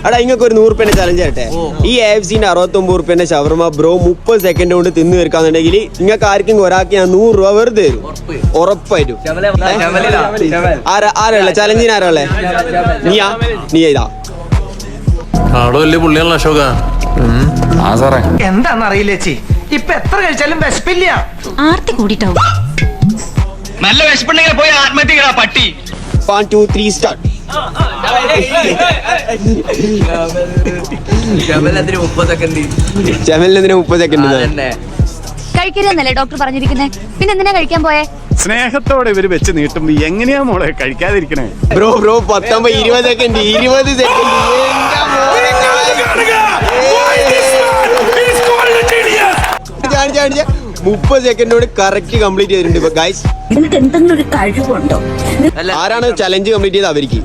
എടാ ഇങ്ങക്ക് ഒരു 100 രൂപ ചലഞ്ച് ആട്ടെ. ഈ AFCന്റെ 69 രൂപ ഷവർമ ബ്രോ 30 സെക്കൻഡ് കൊണ്ട് തിന്നു തീർക്കാന്നുണ്ടെങ്കിൽ നിങ്ങൾക്ക് ആർക്കും ഒരാൾക്ക് ഞാൻ 100 രൂപ വെറുതെ തരും. ഉറപ്പായിട്ടും. ആരാ ചലഞ്ചിന് ആരാളെ? നീ ചെയ്താ വലിയ പുള്ളിയാണല്ലോ അശോക. എന്താന്നറിയില്ല ചേച്ചി, ഇപ്പൊ എത്ര കഴിച്ചാലും വിശപ്പില്ല. ആർത്തി കൂടിട്ടാവും. നല്ല വിശപ്പുണ്ടെങ്കിൽ പോയി ആത്മഹത്യ പട്ടി. 1 2 3 സ്റ്റാർട്ട്. ജമലിന് 30 സെക്കൻഡ്. കഴിക്കരുതെന്നല്ലേ ഡോക്ടർ പറഞ്ഞിരിക്കുന്നേ? പിന്നെ എന്തിനാ കഴിക്കാൻ പോയേ? സ്നേഹത്തോടെ ഇവര് വെച്ച് നീട്ടുമ്പോ എങ്ങനെയാ മോളെ കഴിക്കാതിരിക്കണേ? Bro 19 20 second 20 second. 30 സെക്കൻഡോട് കറക്റ്റ് കംപ്ലീറ്റ് ചെയ്തിട്ടുണ്ട്. ഗൈസ് നിനക്ക് എന്തെങ്കിലും ഒരു കഴിവുണ്ടോ? ആരാണ് ചലഞ്ച് കംപ്ലീറ്റ് ചെയ്ത് അവർക്ക്